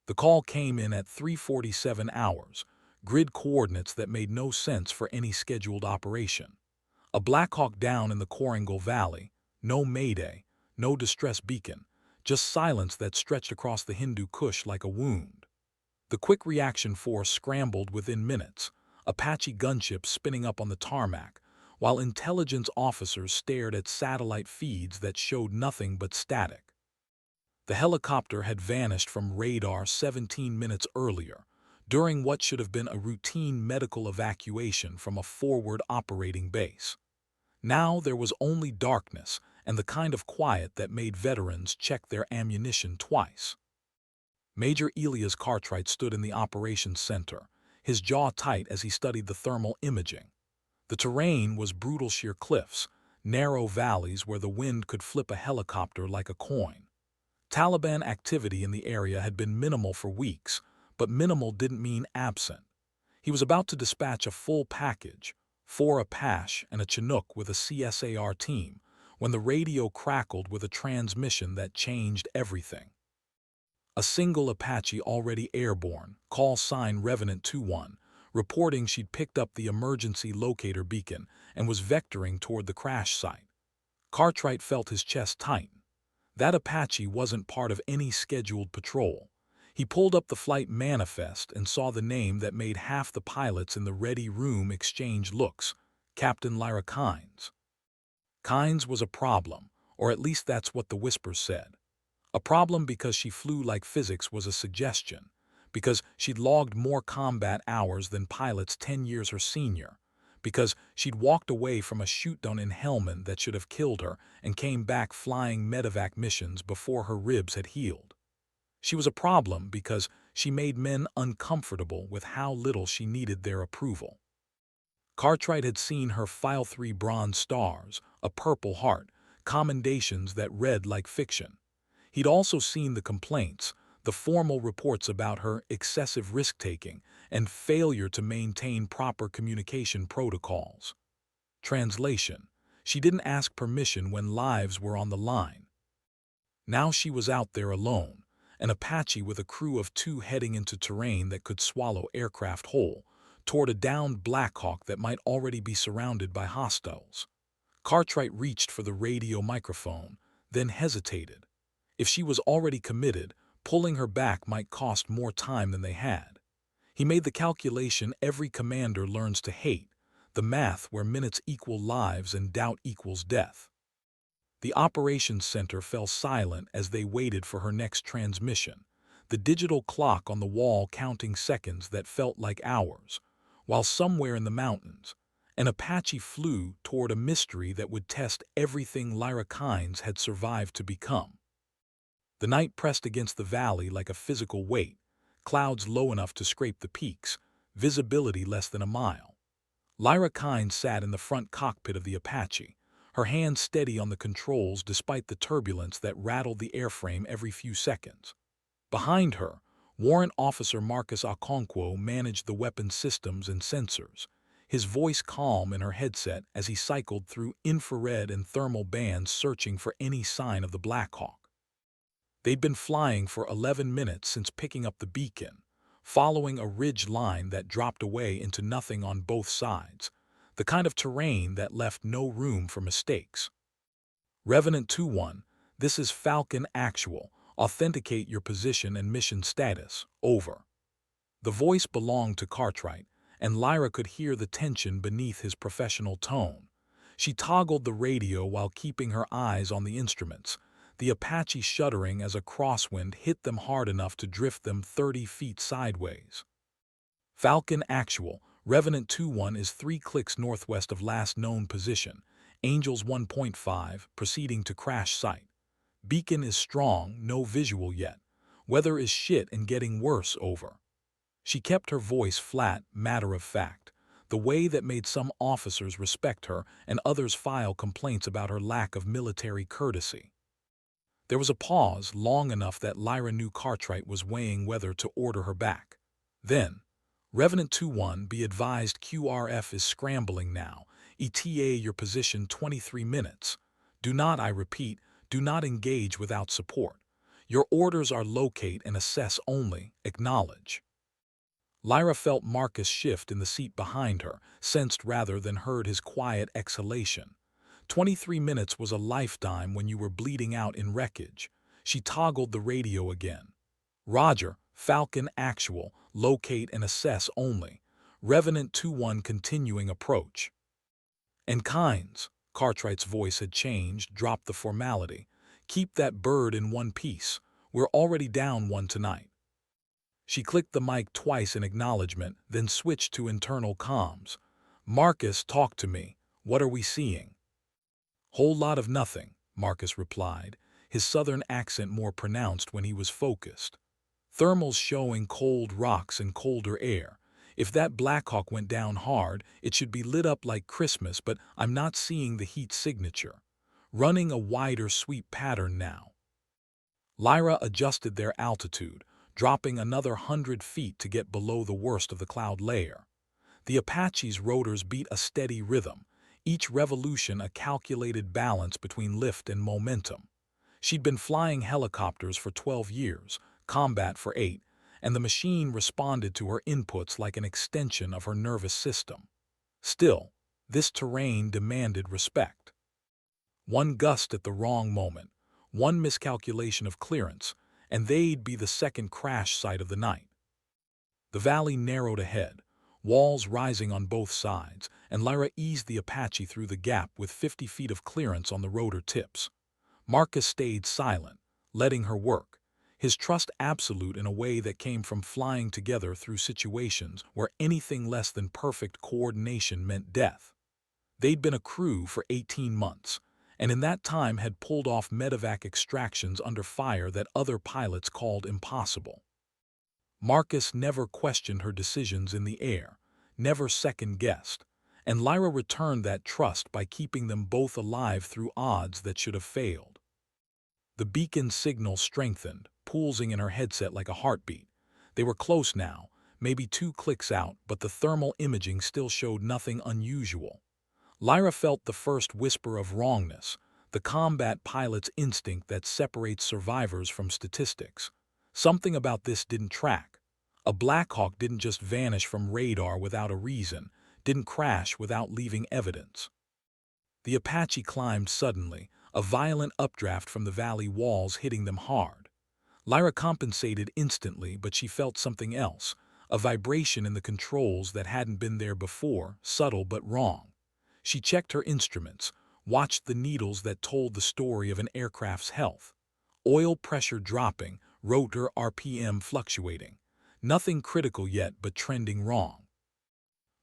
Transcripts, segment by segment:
The call came in at 3:47 hours, grid coordinates that made no sense for any scheduled operation. A Blackhawk down in the Korangal Valley, no mayday, no distress beacon, just silence that stretched across the Hindu Kush like a wound. The quick reaction force scrambled within minutes, Apache gunships spinning up on the tarmac, while intelligence officers stared at satellite feeds that showed nothing but static. The helicopter had vanished from radar 17 minutes earlier, during what should have been a routine medical evacuation from a forward operating base. Now there was only darkness and the kind of quiet that made veterans check their ammunition twice. Major Elias Cartwright stood in the operations center, his jaw tight as he studied the thermal imaging. The terrain was brutal sheer cliffs, narrow valleys where the wind could flip a helicopter like a coin. Taliban activity in the area had been minimal for weeks, but minimal didn't mean absent. He was about to dispatch a full package, 4 Apache and a Chinook with a CSAR team, when the radio crackled with a transmission that changed everything. A single Apache already airborne, call sign Revenant 21, reporting she'd picked up the emergency locator beacon and was vectoring toward the crash site. Cartwright felt his chest tighten. That Apache wasn't part of any scheduled patrol. He pulled up the flight manifest and saw the name that made half the pilots in the ready room exchange looks: Captain Lyra Kynes. Kynes was a problem, or at least that's what the whispers said. A problem because she flew like physics was a suggestion, because she'd logged more combat hours than pilots 10 years her senior, because she'd walked away from a shoot-down in Helmand that should have killed her and came back flying medevac missions before her ribs had healed. She was a problem because she made men uncomfortable with how little she needed their approval. Cartwright had seen her File 3 Bronze Stars, a Purple Heart, commendations that read like fiction. He'd also seen the complaints, the formal reports about her excessive risk-taking and failure to maintain proper communication protocols. Translation: she didn't ask permission when lives were on the line. Now she was out there alone, an Apache with a crew of 2 heading into terrain that could swallow aircraft whole, toward a downed Blackhawk that might already be surrounded by hostiles. Cartwright reached for the radio microphone, then hesitated. If she was already committed, pulling her back might cost more time than they had. He made the calculation every commander learns to hate, the math where minutes equal lives and doubt equals death. The operations center fell silent as they waited for her next transmission, the digital clock on the wall counting seconds that felt like hours, while somewhere in the mountains, an Apache flew toward a mystery that would test everything Lyra Kynes had survived to become. The night pressed against the valley like a physical weight, clouds low enough to scrape the peaks, visibility less than a mile. Lyra Kynes sat in the front cockpit of the Apache, her hands steady on the controls despite the turbulence that rattled the airframe every few seconds. Behind her, Warrant Officer Marcus Okonkwo managed the weapon systems and sensors, his voice calm in her headset as he cycled through infrared and thermal bands searching for any sign of the Blackhawk. They'd been flying for 11 minutes since picking up the beacon, following a ridge line that dropped away into nothing on both sides, the kind of terrain that left no room for mistakes. Revenant 2-1, this is Falcon Actual. Authenticate your position and mission status. Over. The voice belonged to Cartwright, and Lyra could hear the tension beneath his professional tone. She toggled the radio while keeping her eyes on the instruments, the Apache shuddering as a crosswind hit them hard enough to drift them 30 feet sideways. Falcon Actual, Revenant 2-1 is 3 clicks northwest of last known position, Angels 1.5, proceeding to crash site. Beacon is strong, no visual yet. Weather is shit and getting worse. Over. She kept her voice flat, matter of fact, the way that made some officers respect her and others file complaints about her lack of military courtesy. There was a pause long enough that Lyra knew Cartwright was weighing whether to order her back. Then, Revenant 2-1, be advised QRF is scrambling now. ETA your position 23 minutes. Do not, I repeat, do not engage without support. Your orders are locate and assess only, acknowledge. Lyra felt Marcus shift in the seat behind her, sensed rather than heard his quiet exhalation. 23 minutes was a lifetime when you were bleeding out in wreckage. She toggled the radio again. Roger, Falcon actual, locate and assess only. Revenant 2-1 continuing approach. And Kynes, Cartwright's voice had changed, dropped the formality. Keep that bird in one piece. We're already down one tonight. She clicked the mic twice in acknowledgement, then switched to internal comms. Marcus, talk to me. What are we seeing? Whole lot of nothing, Marcus replied, his southern accent more pronounced when he was focused. Thermals showing cold rocks and colder air. If that Blackhawk went down hard, it should be lit up like Christmas, but I'm not seeing the heat signature. Running a wider sweep pattern now. Lyra adjusted their altitude, dropping another 100 feet to get below the worst of the cloud layer. The Apache's rotors beat a steady rhythm, each revolution a calculated balance between lift and momentum. She'd been flying helicopters for 12 years, combat for 8, and the machine responded to her inputs like an extension of her nervous system. Still, this terrain demanded respect. One gust at the wrong moment, one miscalculation of clearance, and they'd be the second crash site of the night. The valley narrowed ahead, walls rising on both sides, and Lyra eased the Apache through the gap with 50 feet of clearance on the rotor tips. Marcus stayed silent, letting her work, his trust absolute in a way that came from flying together through situations where anything less than perfect coordination meant death. They'd been a crew for 18 months, and in that time had pulled off medevac extractions under fire that other pilots called impossible. Marcus never questioned her decisions in the air, never second-guessed, and Lyra returned that trust by keeping them both alive through odds that should have failed. The beacon signal strengthened, pulsing in her headset like a heartbeat. They were close now, maybe 2 clicks out, but the thermal imaging still showed nothing unusual. Lyra felt the first whisper of wrongness, the combat pilot's instinct that separates survivors from statistics. Something about this didn't track. A Blackhawk didn't just vanish from radar without a reason, didn't crash without leaving evidence. The Apache climbed suddenly, a violent updraft from the valley walls hitting them hard. Lyra compensated instantly, but she felt something else, a vibration in the controls that hadn't been there before, subtle but wrong. She checked her instruments, watched the needles that told the story of an aircraft's health. Oil pressure dropping, rotor RPM fluctuating. Nothing critical yet, but trending wrong.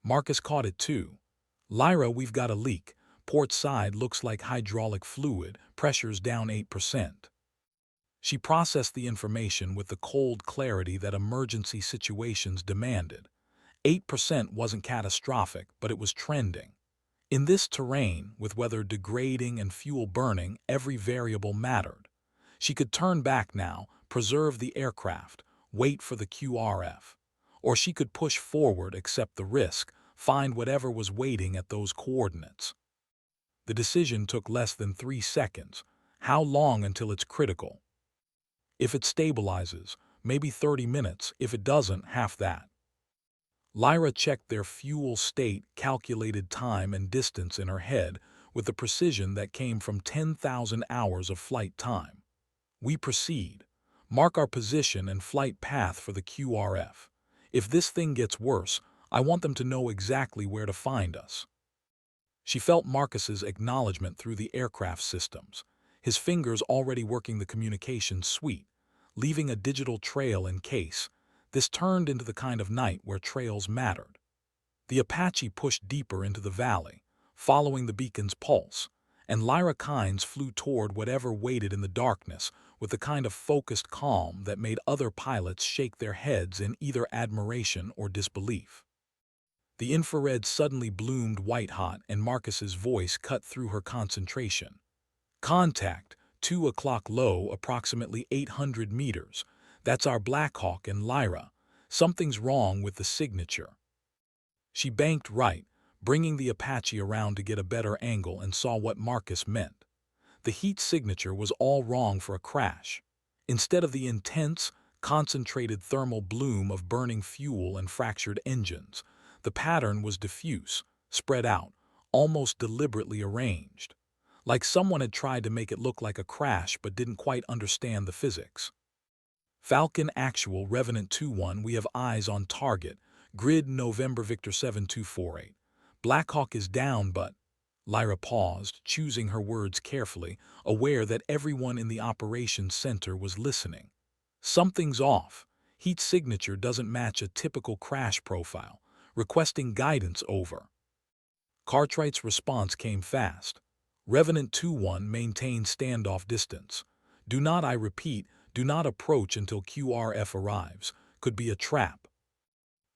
Marcus caught it too. Lyra, we've got a leak. Port side looks like hydraulic fluid, pressure's down 8%. She processed the information with the cold clarity that emergency situations demanded. 8% wasn't catastrophic, but it was trending. In this terrain, with weather degrading and fuel burning, every variable mattered. She could turn back now, preserve the aircraft, wait for the QRF. Or she could push forward, accept the risk, find whatever was waiting at those coordinates. The decision took less than 3 seconds. How long until it's critical? If it stabilizes, maybe 30 minutes. If it doesn't, half that. Lyra checked their fuel state, calculated time and distance in her head with the precision that came from 10,000 hours of flight time. We proceed. Mark our position and flight path for the QRF. If this thing gets worse, I want them to know exactly where to find us. She felt Marcus's acknowledgement through the aircraft systems, his fingers already working the communications suite, leaving a digital trail in case. This turned into the kind of night where trails mattered. The Apache pushed deeper into the valley, following the beacon's pulse, and Lyra Kynes flew toward whatever waited in the darkness with the kind of focused calm that made other pilots shake their heads in either admiration or disbelief. The infrared suddenly bloomed white-hot, and Marcus's voice cut through her concentration. Contact, 2 o'clock low, approximately 800 meters. That's our Blackhawk and Lyra. Something's wrong with the signature. She banked right, bringing the Apache around to get a better angle, and saw what Marcus meant. The heat signature was all wrong for a crash. Instead of the intense, concentrated thermal bloom of burning fuel and fractured engines, the pattern was diffuse, spread out, almost deliberately arranged. Like someone had tried to make it look like a crash but didn't quite understand the physics. Falcon Actual Revenant 2-1, we have eyes on target. Grid November Victor 7248. Blackhawk is down but... Lyra paused, choosing her words carefully, aware that everyone in the operations center was listening. Something's off. Heat signature doesn't match a typical crash profile. Requesting guidance over. Cartwright's response came fast. Revenant 2-1, maintain standoff distance. Do not, I repeat, do not approach until QRF arrives. Could be a trap.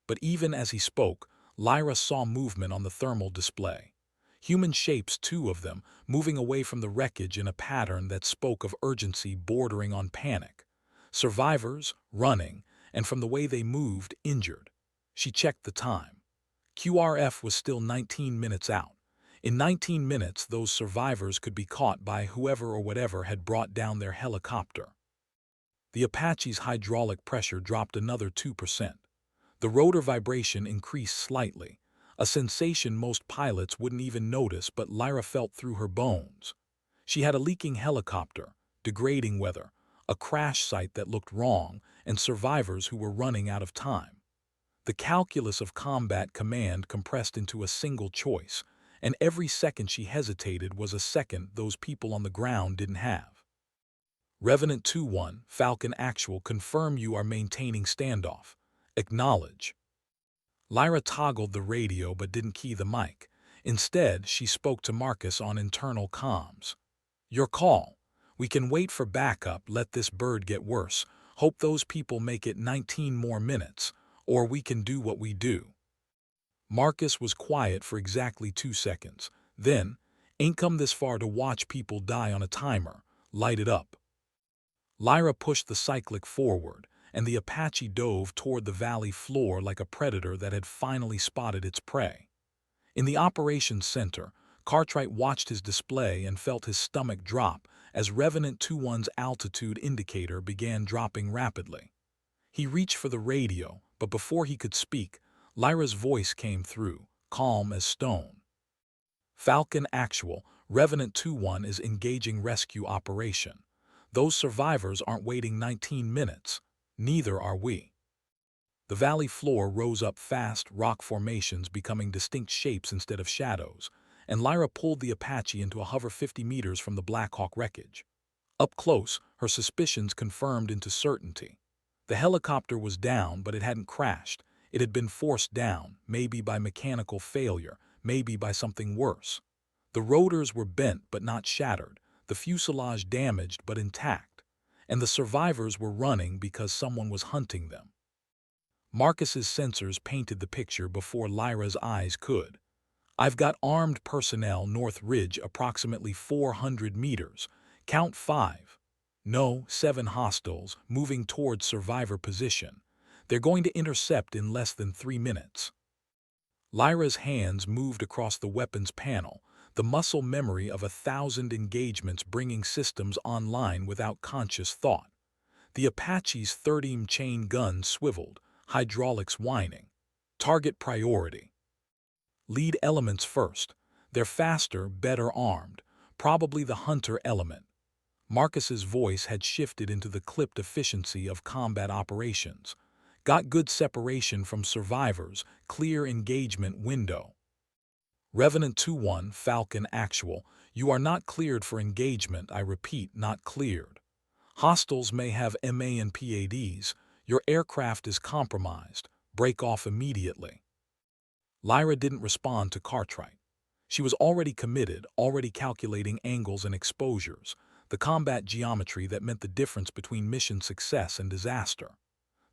But even as he spoke, Lyra saw movement on the thermal display. Human shapes, two of them, moving away from the wreckage in a pattern that spoke of urgency bordering on panic. Survivors, running, and from the way they moved, injured. She checked the time. QRF was still 19 minutes out. In 19 minutes, those survivors could be caught by whoever or whatever had brought down their helicopter. The Apache's hydraulic pressure dropped another 2%. The rotor vibration increased slightly, a sensation most pilots wouldn't even notice, but Lyra felt through her bones. She had a leaking helicopter, degrading weather, a crash site that looked wrong, and survivors who were running out of time. The calculus of combat command compressed into a single choice, and every second she hesitated was a second those people on the ground didn't have. Revenant 2-1, Falcon Actual, confirm you are maintaining standoff. Acknowledge. Lyra toggled the radio but didn't key the mic. Instead, she spoke to Marcus on internal comms. Your call. We can wait for backup, let this bird get worse. Hope those people make it 19 more minutes, or we can do what we do. Marcus was quiet for exactly 2 seconds. Then, ain't come this far to watch people die on a timer. Light it up. Lyra pushed the cyclic forward, and the Apache dove toward the valley floor like a predator that had finally spotted its prey. In the operations center, Cartwright watched his display and felt his stomach drop as Revenant 2-1's altitude indicator began dropping rapidly. He reached for the radio, but before he could speak, Lyra's voice came through, calm as stone. Falcon Actual, Revenant 2-1 is engaging rescue operation. Those survivors aren't waiting 19 minutes. Neither are we. The valley floor rose up fast, rock formations becoming distinct shapes instead of shadows, and Lyra pulled the Apache into a hover 50 meters from the Blackhawk wreckage. Up close, her suspicions confirmed into certainty. The helicopter was down, but it hadn't crashed. It had been forced down, maybe by mechanical failure, maybe by something worse. The rotors were bent but not shattered, the fuselage damaged but intact, and the survivors were running because someone was hunting them. Marcus's sensors painted the picture before Lyra's eyes could. I've got armed personnel North Ridge approximately 400 meters. Count 5. No, 7 hostiles moving towards survivor position. They're going to intercept in less than 3 minutes. Lyra's hands moved across the weapons panel, the muscle memory of 1,000 engagements bringing systems online without conscious thought. The Apache's 30 chain gun swiveled, hydraulics whining. Target priority. Lead elements first. They're faster, better armed. Probably the hunter element. Marcus's voice had shifted into the clipped efficiency of combat operations. Got good separation from survivors, clear engagement window. Revenant 2-1, Falcon Actual, you are not cleared for engagement, I repeat, not cleared. Hostiles may have MA and PADs. Your aircraft is compromised. Break off immediately. Lyra didn't respond to Cartwright. She was already committed, already calculating angles and exposures, the combat geometry that meant the difference between mission success and disaster.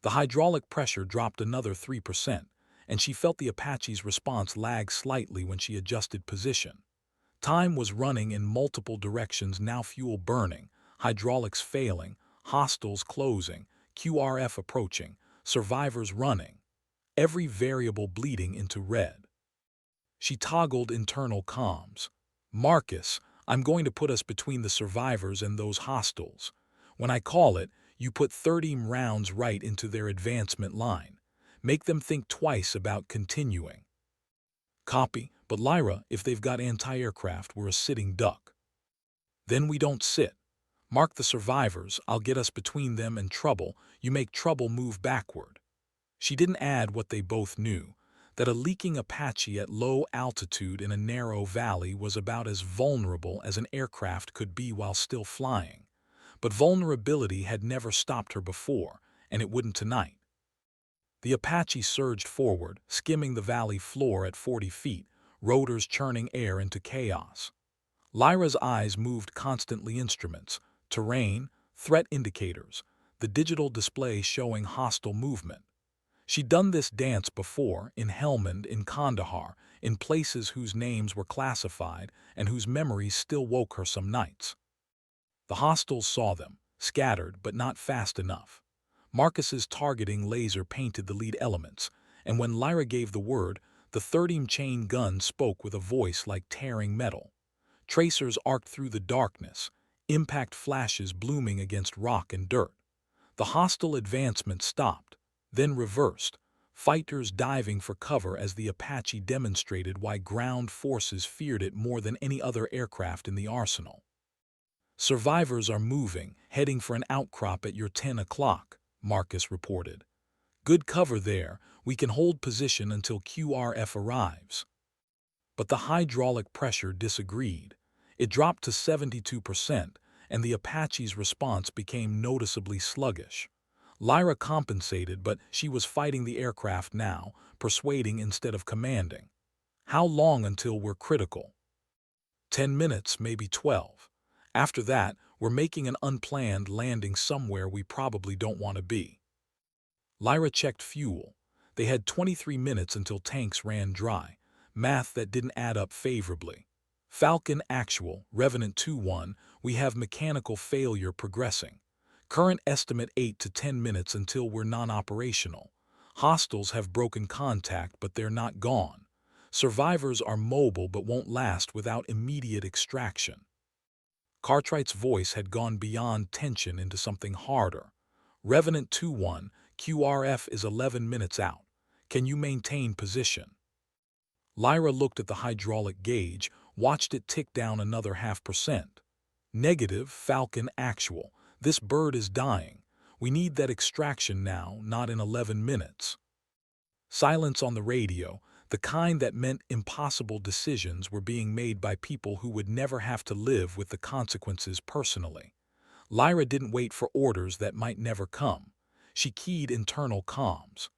The hydraulic pressure dropped another 3%, and she felt the Apache's response lag slightly when she adjusted position. Time was running in multiple directions, now fuel burning, hydraulics failing, hostiles closing, QRF approaching, survivors running, every variable bleeding into red. She toggled internal comms. Marcus, I'm going to put us between the survivors and those hostiles. When I call it, You put 30 rounds right into their advancement line. Make them think twice about continuing. Copy, but Lyra, if they've got anti-aircraft, we're a sitting duck. Then we don't sit. Mark the survivors, I'll get us between them and trouble, you make trouble move backward. She didn't add what they both knew, that a leaking Apache at low altitude in a narrow valley was about as vulnerable as an aircraft could be while still flying. But vulnerability had never stopped her before, and it wouldn't tonight. The Apache surged forward, skimming the valley floor at 40 feet, rotors churning air into chaos. Lyra's eyes moved constantly instruments, terrain, threat indicators, the digital display showing hostile movement. She'd done this dance before, in Helmand, in Kandahar, in places whose names were classified and whose memories still woke her some nights. The hostiles saw them, scattered but not fast enough. Marcus's targeting laser painted the lead elements, and when Lyra gave the word, the 30 chain gun spoke with a voice like tearing metal. Tracers arced through the darkness, impact flashes blooming against rock and dirt. The hostile advancement stopped, then reversed, fighters diving for cover as the Apache demonstrated why ground forces feared it more than any other aircraft in the arsenal. Survivors are moving, heading for an outcrop at your 10 o'clock, Marcus reported. Good cover there, we can hold position until QRF arrives. But the hydraulic pressure disagreed. It dropped to 72%, and the Apache's response became noticeably sluggish. Lyra compensated, but she was fighting the aircraft now, persuading instead of commanding. How long until we're critical? 10 minutes, maybe 12. After that, we're making an unplanned landing somewhere we probably don't want to be. Lyra checked fuel. They had 23 minutes until tanks ran dry, math that didn't add up favorably. Falcon actual, Revenant 2-1, we have mechanical failure progressing. Current estimate 8 to 10 minutes until we're non-operational. Hostiles have broken contact, but they're not gone. Survivors are mobile but won't last without immediate extraction. Cartwright's voice had gone beyond tension into something harder. Revenant 2-1, QRF is 11 minutes out. Can you maintain position? Lyra looked at the hydraulic gauge, watched it tick down another 0.5%. Negative, Falcon actual. This bird is dying. We need that extraction now, not in 11 minutes. Silence on the radio, the kind that meant impossible decisions were being made by people who would never have to live with the consequences personally. Lyra didn't wait for orders that might never come. She keyed internal comms.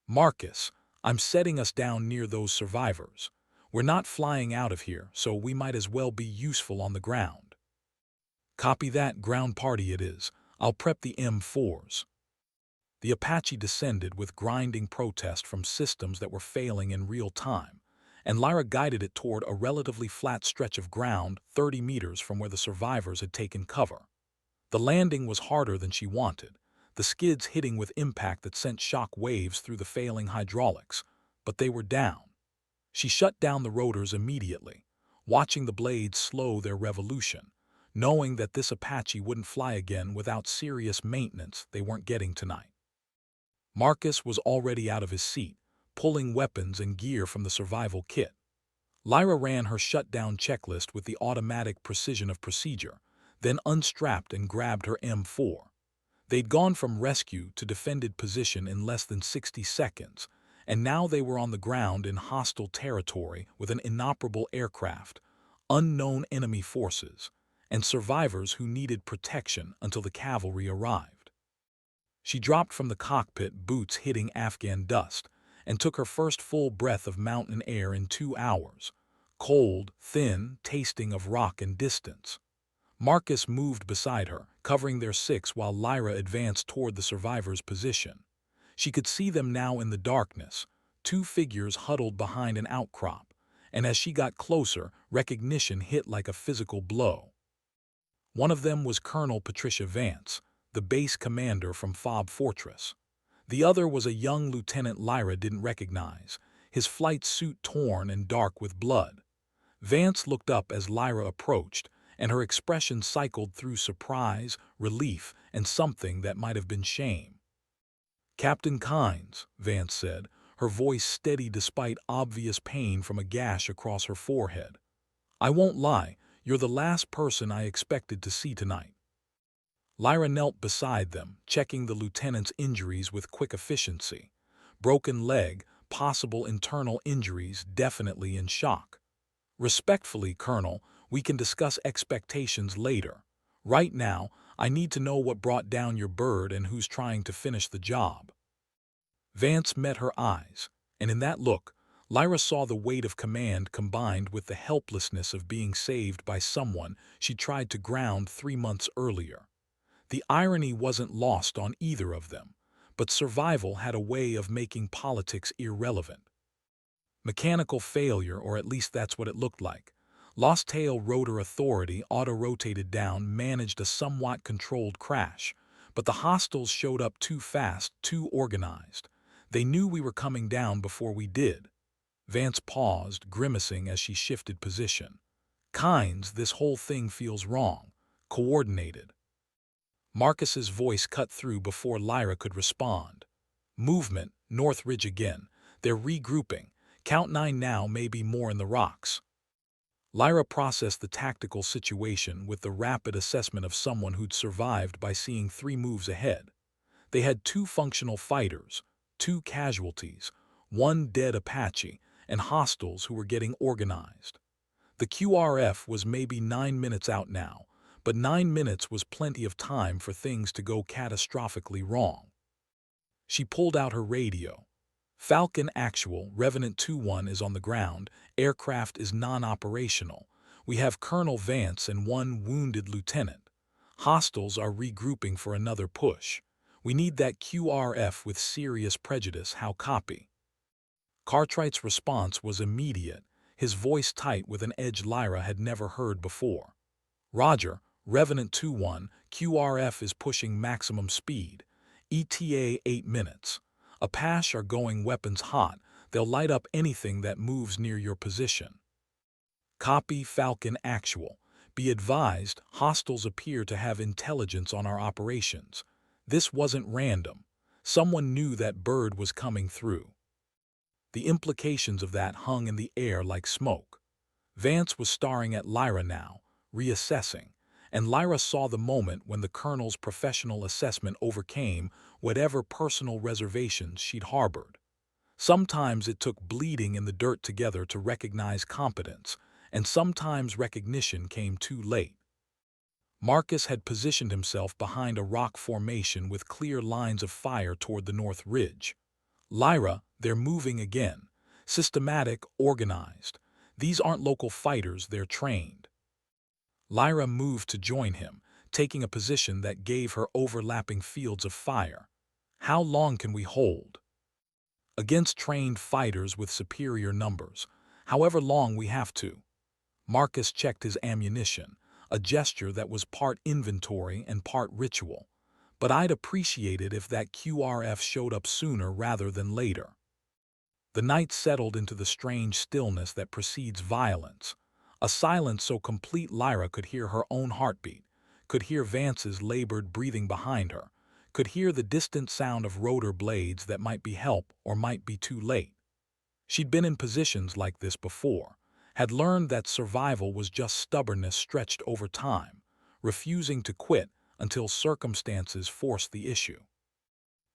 Marcus, I'm setting us down near those survivors. We're not flying out of here, so we might as well be useful on the ground. Copy that, ground party it is. I'll prep the M4s. The Apache descended with grinding protest from systems that were failing in real time, and Lyra guided it toward a relatively flat stretch of ground 30 meters from where the survivors had taken cover. The landing was harder than she wanted, the skids hitting with impact that sent shock waves through the failing hydraulics, but they were down. She shut down the rotors immediately, watching the blades slow their revolution, knowing that this Apache wouldn't fly again without serious maintenance they weren't getting tonight. Marcus was already out of his seat, pulling weapons and gear from the survival kit. Lyra ran her shutdown checklist with the automatic precision of procedure, then unstrapped and grabbed her M4. They'd gone from rescue to defended position in less than 60 seconds, and now they were on the ground in hostile territory with an inoperable aircraft, unknown enemy forces, and survivors who needed protection until the cavalry arrived. She dropped from the cockpit, boots hitting Afghan dust, and took her first full breath of mountain air in 2 hours, cold, thin, tasting of rock and distance. Marcus moved beside her, covering their 6 while Lyra advanced toward the survivors' position. She could see them now in the darkness, 2 figures huddled behind an outcrop, and as she got closer, recognition hit like a physical blow. One of them was Colonel Patricia Vance, the base commander from Fob Fortress. The other was a young lieutenant Lyra didn't recognize, his flight suit torn and dark with blood. Vance looked up as Lyra approached, and her expression cycled through surprise, relief, and something that might have been shame. "Captain Kynes," Vance said, her voice steady despite obvious pain from a gash across her forehead. "I won't lie, you're the last person I expected to see tonight." Lyra knelt beside them, checking the lieutenant's injuries with quick efficiency. Broken leg, possible internal injuries, definitely in shock. "Respectfully, Colonel, we can discuss expectations later. Right now, I need to know what brought down your bird and who's trying to finish the job." Vance met her eyes, and in that look, Lyra saw the weight of command combined with the helplessness of being saved by someone she tried to ground 3 months earlier. The irony wasn't lost on either of them, but survival had a way of making politics irrelevant. Mechanical failure, or at least that's what it looked like. Lost Tail Rotor Authority auto-rotated down managed a somewhat controlled crash, but the hostiles showed up too fast, too organized. They knew we were coming down before we did. Vance paused, grimacing as she shifted position. "Kynes, this whole thing feels wrong. Coordinated." Marcus's voice cut through before Lyra could respond. "Movement, North Ridge again. They're regrouping. Count 9 now, maybe more in the rocks." Lyra processed the tactical situation with the rapid assessment of someone who'd survived by seeing 3 moves ahead. They had 2 functional fighters, 2 casualties, 1 dead Apache, and hostiles who were getting organized. The QRF was maybe 9 minutes out now, but 9 minutes was plenty of time for things to go catastrophically wrong. She pulled out her radio. "Falcon actual, Revenant 2-1 is on the ground, aircraft is non-operational. We have Colonel Vance and 1 wounded lieutenant. Hostiles are regrouping for another push. We need that QRF with serious prejudice, how copy?" Cartwright's response was immediate, his voice tight with an edge Lyra had never heard before. "Roger, Revenant 2-1, QRF is pushing maximum speed. ETA 8 minutes. Apache are going weapons hot. They'll light up anything that moves near your position." "Copy, Falcon actual. Be advised, hostiles appear to have intelligence on our operations. This wasn't random. Someone knew that bird was coming through." The implications of that hung in the air like smoke. Vance was staring at Lyra now, reassessing, and Lyra saw the moment when the colonel's professional assessment overcame whatever personal reservations she'd harbored. Sometimes it took bleeding in the dirt together to recognize competence, and sometimes recognition came too late. Marcus had positioned himself behind a rock formation with clear lines of fire toward the North Ridge. "Lyra, they're moving again. Systematic, organized. These aren't local fighters, they're trained." Lyra moved to join him, taking a position that gave her overlapping fields of fire. "How long can we hold?" "Against trained fighters with superior numbers. However long we have to." Marcus checked his ammunition, a gesture that was part inventory and part ritual. "But I'd appreciate it if that QRF showed up sooner rather than later." The night settled into the strange stillness that precedes violence. A silence so complete Lyra could hear her own heartbeat, could hear Vance's labored breathing behind her, could hear the distant sound of rotor blades that might be help or might be too late. She'd been in positions like this before, had learned that survival was just stubbornness stretched over time, refusing to quit until circumstances forced the issue.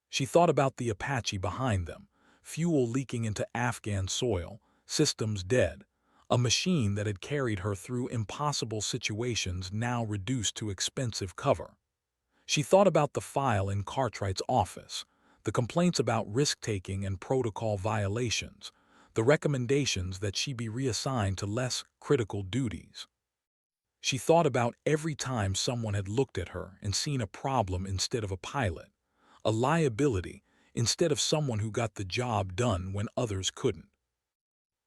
She thought about the Apache behind them, fuel leaking into Afghan soil, systems dead, a machine that had carried her through impossible situations now reduced to expensive cover. She thought about the file in Cartwright's office, the complaints about risk-taking and protocol violations, the recommendations that she be reassigned to less critical duties. She thought about every time someone had looked at her and seen a problem instead of a pilot, a liability instead of someone who got the job done when others couldn't.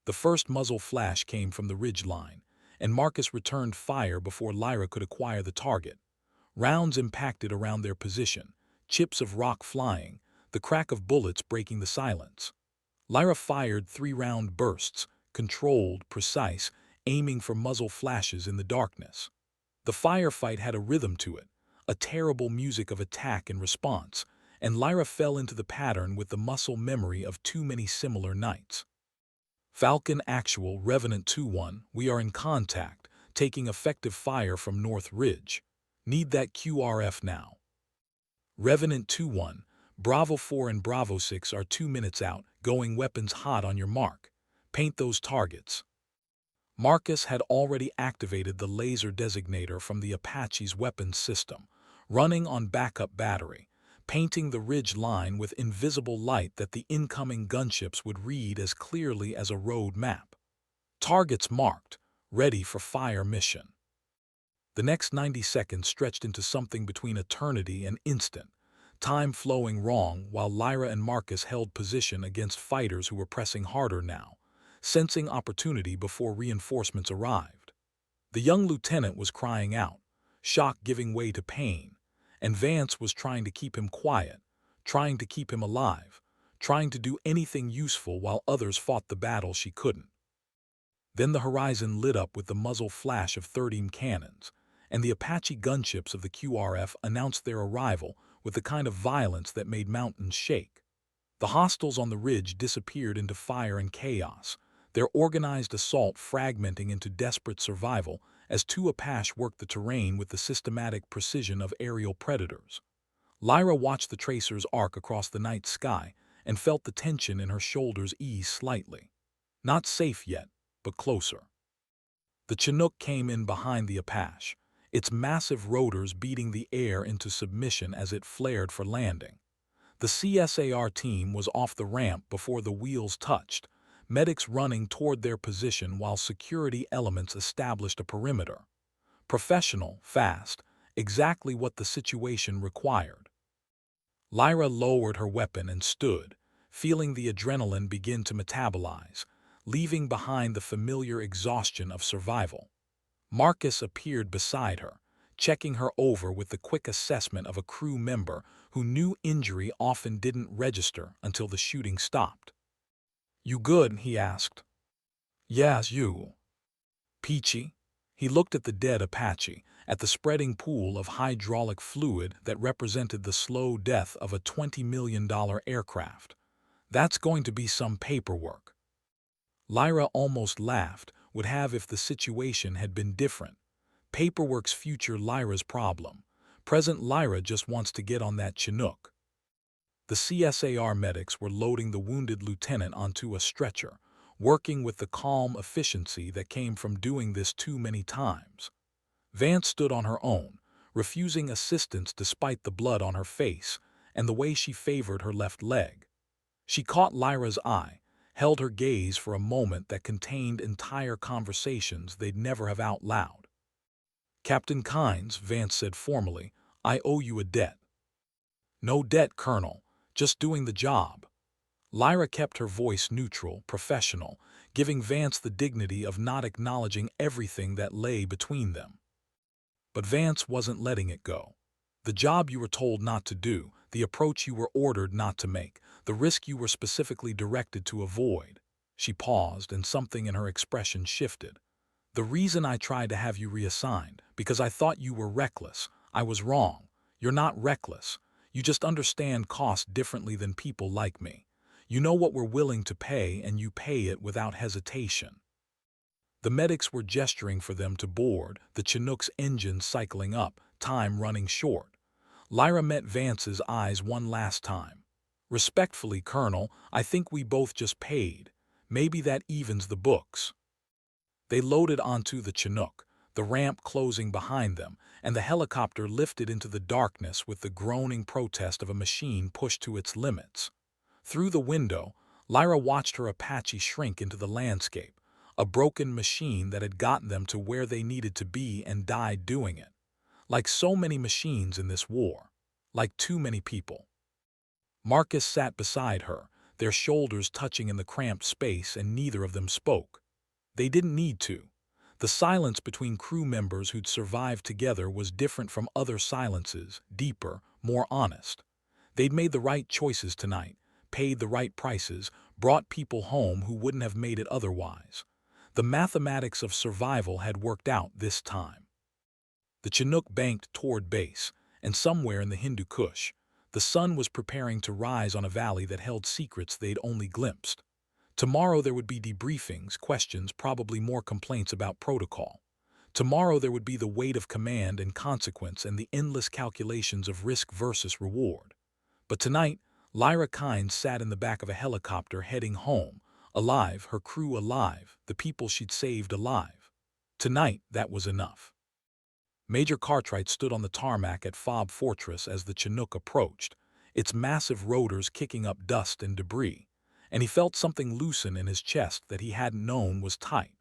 The first muzzle flash came from the ridge line, and Marcus returned fire before Lyra could acquire the target. Rounds impacted around their position, chips of rock flying, the crack of bullets breaking the silence. Lyra fired 3-round bursts, controlled, precise, aiming for muzzle flashes in the darkness. The firefight had a rhythm to it, a terrible music of attack and response, and Lyra fell into the pattern with the muscle memory of too many similar nights. Falcon Actual Revenant 2-1, we are in contact, taking effective fire from North Ridge. Need that QRF now. Revenant 2-1, Bravo 4 and Bravo 6 are 2 minutes out, going weapons hot on your mark. Paint those targets. Marcus had already activated the laser designator from the Apache's weapons system, running on backup battery, painting the ridge line with invisible light that the incoming gunships would read as clearly as a road map. Targets marked, ready for fire mission. The next 90 seconds stretched into something between eternity and instant, time flowing wrong while Lyra and Marcus held position against fighters who were pressing harder now, sensing opportunity before reinforcements arrived. The young lieutenant was crying out, shock giving way to pain, and Vance was trying to keep him quiet, trying to keep him alive, trying to do anything useful while others fought the battle she couldn't. Then the horizon lit up with the muzzle flash of 13 cannons, and the Apache gunships of the QRF announced their arrival with the kind of violence that made mountains shake. The hostiles on the ridge disappeared into fire and chaos, their organized assault fragmenting into desperate survival as two Apache worked the terrain with the systematic precision of aerial predators. Lyra watched the tracers arc across the night sky and felt the tension in her shoulders ease slightly. Not safe yet, but closer. The Chinook came in behind the Apache, its massive rotors beating the air into submission as it flared for landing. The CSAR team was off the ramp before the wheels touched, medics running toward their position while security elements established a perimeter. Professional, fast, exactly what the situation required. Lyra lowered her weapon and stood, feeling the adrenaline begin to metabolize, leaving behind the familiar exhaustion of survival. Marcus appeared beside her, checking her over with the quick assessment of a crew member who knew injury often didn't register until the shooting stopped. "You good?" he asked. "Yes, you." "Peachy?" He looked at the dead Apache, at the spreading pool of hydraulic fluid that represented the slow death of a $20 million aircraft. "That's going to be some paperwork." Lyra almost laughed, would have if the situation had been different. Paperwork's future Lyra's problem. Present Lyra just wants to get on that Chinook. The CSAR medics were loading the wounded lieutenant onto a stretcher, working with the calm efficiency that came from doing this too many times. Vance stood on her own, refusing assistance despite the blood on her face and the way she favored her left leg. She caught Lyra's eye, held her gaze for a moment that contained entire conversations they'd never have out loud. "Captain Kynes," Vance said formally, "I owe you a debt." "No debt, Colonel, just doing the job." Lyra kept her voice neutral, professional, giving Vance the dignity of not acknowledging everything that lay between them. But Vance wasn't letting it go. The job you were told not to do, the approach you were ordered not to make, the risk you were specifically directed to avoid. She paused, and something in her expression shifted. "The reason I tried to have you reassigned, because I thought you were reckless. I was wrong. You're not reckless. You just understand cost differently than people like me. You know what we're willing to pay, and you pay it without hesitation." The medics were gesturing for them to board, the Chinook's engine cycling up, time running short. Lyra met Vance's eyes one last time. "Respectfully, Colonel, I think we both just paid. Maybe that evens the books." They loaded onto the Chinook, the ramp closing behind them, and the helicopter lifted into the darkness with the groaning protest of a machine pushed to its limits. Through the window, Lyra watched her Apache shrink into the landscape, a broken machine that had gotten them to where they needed to be and died doing it. Like so many machines in this war. Like too many people. Marcus sat beside her, their shoulders touching in the cramped space, and neither of them spoke. They didn't need to. The silence between crew members who'd survived together was different from other silences, deeper, more honest. They'd made the right choices tonight, paid the right prices, brought people home who wouldn't have made it otherwise. The mathematics of survival had worked out this time. The Chinook banked toward base, and somewhere in the Hindu Kush, the sun was preparing to rise on a valley that held secrets they'd only glimpsed. Tomorrow there would be debriefings, questions, probably more complaints about protocol. Tomorrow there would be the weight of command and consequence and the endless calculations of risk versus reward. But tonight, Lyra Kynes sat in the back of a helicopter heading home, alive, her crew alive, the people she'd saved alive. Tonight, that was enough. Major Cartwright stood on the tarmac at Fob Fortress as the Chinook approached, its massive rotors kicking up dust and debris, and he felt something loosen in his chest that he hadn't known was tight.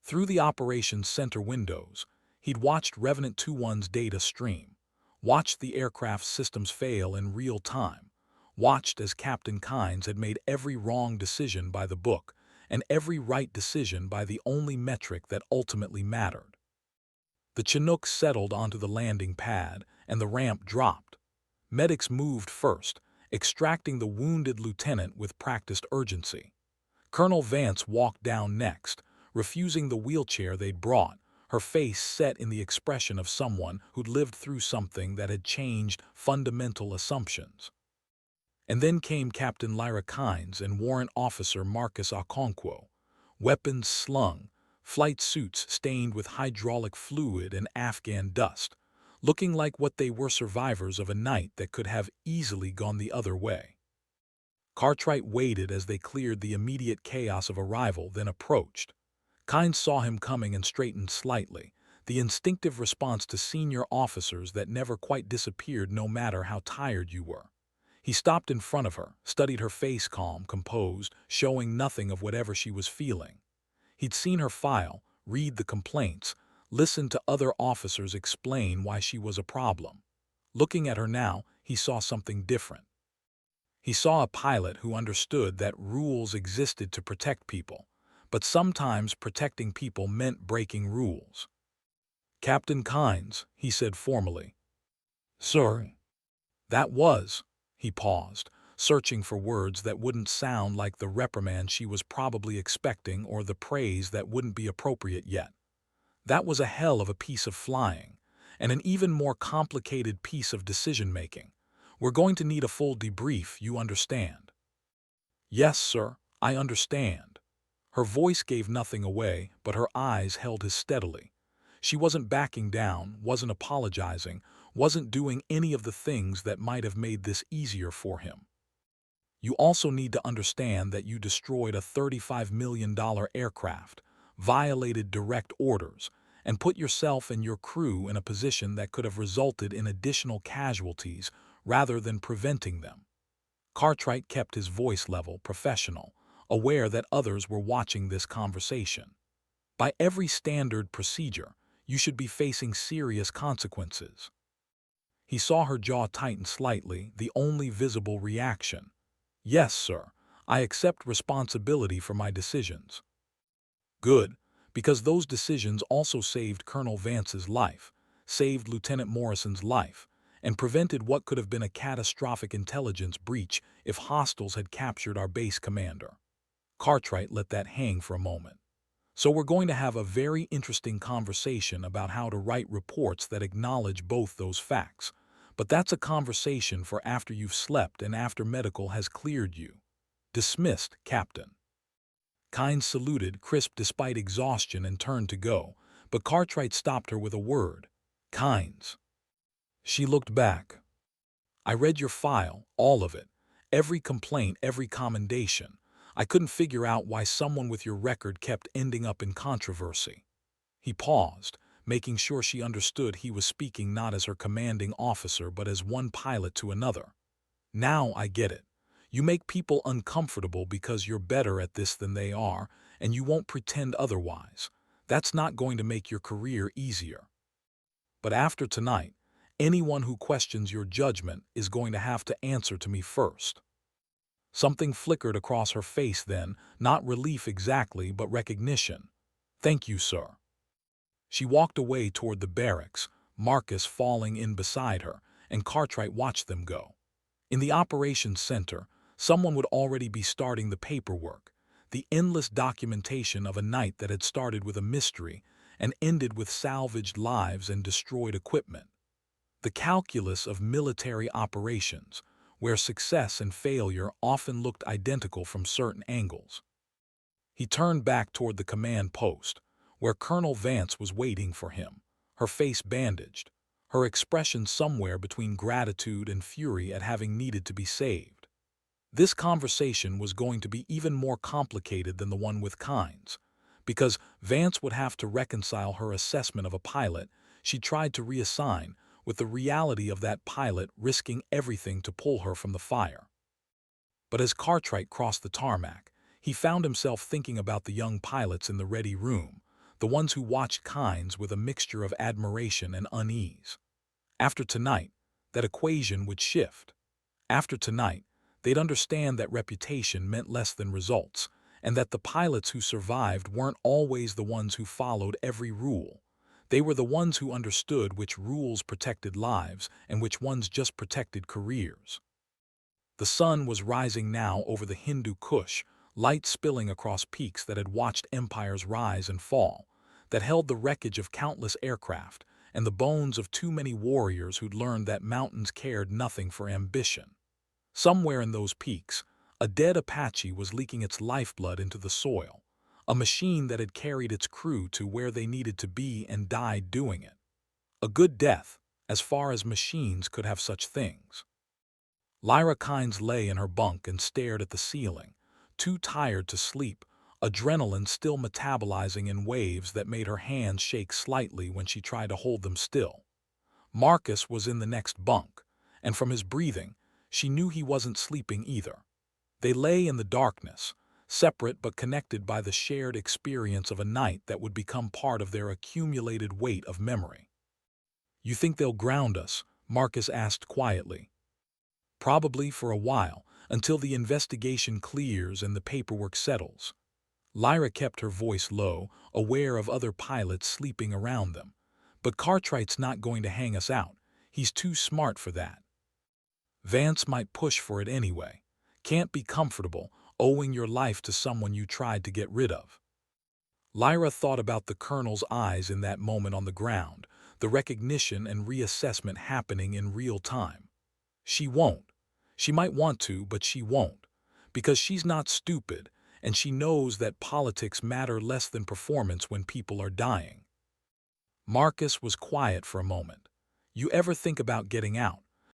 Through the operations center windows, he'd watched Revenant 2-1's data stream, watched the aircraft's systems fail in real time, watched as Captain Kynes had made every wrong decision by the book and every right decision by the only metric that ultimately mattered. The Chinook settled onto the landing pad, and the ramp dropped. Medics moved first, extracting the wounded lieutenant with practiced urgency. Colonel Vance walked down next, refusing the wheelchair they'd brought, her face set in the expression of someone who'd lived through something that had changed fundamental assumptions. And then came Captain Lyra Kynes and Warrant Officer Marcus Okonkwo, weapons slung, flight suits stained with hydraulic fluid and Afghan dust, looking like what they were, survivors of a night that could have easily gone the other way. Cartwright waited as they cleared the immediate chaos of arrival, then approached. Kynes saw him coming and straightened slightly, the instinctive response to senior officers that never quite disappeared no matter how tired you were. He stopped in front of her, studied her face, calm, composed, showing nothing of whatever she was feeling. He'd seen her file, read the complaints, listen to other officers explain why she was a problem. Looking at her now, he saw something different. He saw a pilot who understood that rules existed to protect people, but sometimes protecting people meant breaking rules. "Captain Kynes," he said formally. "Sir." "That was." He paused, searching for words that wouldn't sound like the reprimand she was probably expecting or the praise that wouldn't be appropriate yet. "That was a hell of a piece of flying, and an even more complicated piece of decision-making. We're going to need a full debrief, you understand?" "Yes, sir, I understand." Her voice gave nothing away, but her eyes held his steadily. She wasn't backing down, wasn't apologizing, wasn't doing any of the things that might have made this easier for him. "You also need to understand that you destroyed a $35 million aircraft, violated direct orders, and put yourself and your crew in a position that could have resulted in additional casualties rather than preventing them." Cartwright kept his voice level, professional, aware that others were watching this conversation. "By every standard procedure, you should be facing serious consequences." He saw her jaw tighten slightly, the only visible reaction. "Yes, sir, I accept responsibility for my decisions." "Good, because those decisions also saved Colonel Vance's life, saved Lieutenant Morrison's life, and prevented what could have been a catastrophic intelligence breach if hostiles had captured our base commander." Cartwright let that hang for a moment. "So we're going to have a very interesting conversation about how to write reports that acknowledge both those facts. But that's a conversation for after you've slept and after medical has cleared you." "Dismissed, Captain." Kynes saluted, crisp despite exhaustion, and turned to go, but Cartwright stopped her with a word. "Kynes." She looked back. "I read your file, all of it. Every complaint, every commendation. I couldn't figure out why someone with your record kept ending up in controversy." He paused, making sure she understood he was speaking not as her commanding officer but as one pilot to another. "Now I get it. You make people uncomfortable because you're better at this than they are, and you won't pretend otherwise. That's not going to make your career easier. But after tonight, anyone who questions your judgment is going to have to answer to me first." Something flickered across her face then, not relief exactly, but recognition. "Thank you, sir." She walked away toward the barracks, Marcus falling in beside her, and Cartwright watched them go. In the operations center, someone would already be starting the paperwork, the endless documentation of a night that had started with a mystery and ended with salvaged lives and destroyed equipment. The calculus of military operations, where success and failure often looked identical from certain angles. He turned back toward the command post, where Colonel Vance was waiting for him, her face bandaged, her expression somewhere between gratitude and fury at having needed to be saved. This conversation was going to be even more complicated than the one with Kynes, because Vance would have to reconcile her assessment of a pilot she tried to reassign with the reality of that pilot risking everything to pull her from the fire. But as Cartwright crossed the tarmac, he found himself thinking about the young pilots in the ready room, the ones who watched Kynes with a mixture of admiration and unease. After tonight, that equation would shift. After tonight, they'd understand that reputation meant less than results, and that the pilots who survived weren't always the ones who followed every rule. They were the ones who understood which rules protected lives and which ones just protected careers. The sun was rising now over the Hindu Kush, light spilling across peaks that had watched empires rise and fall, that held the wreckage of countless aircraft and the bones of too many warriors who'd learned that mountains cared nothing for ambition. Somewhere in those peaks, a dead Apache was leaking its lifeblood into the soil, a machine that had carried its crew to where they needed to be and died doing it. A good death, as far as machines could have such things. Lyra Kynes lay in her bunk and stared at the ceiling, too tired to sleep, adrenaline still metabolizing in waves that made her hands shake slightly when she tried to hold them still. Marcus was in the next bunk, and from his breathing, she knew he wasn't sleeping either. They lay in the darkness, separate but connected by the shared experience of a night that would become part of their accumulated weight of memory. "You think they'll ground us?" Marcus asked quietly. "Probably for a while, until the investigation clears and the paperwork settles." Lyra kept her voice low, aware of other pilots sleeping around them. "But Cartwright's not going to hang us out. He's too smart for that. Vance might push for it anyway. Can't be comfortable, owing your life to someone you tried to get rid of." Lyra thought about the colonel's eyes in that moment on the ground, the recognition and reassessment happening in real time. She won't. She might want to, but she won't. Because she's not stupid, and she knows that politics matter less than performance when people are dying. Marcus was quiet for a moment. "You ever think about getting out?"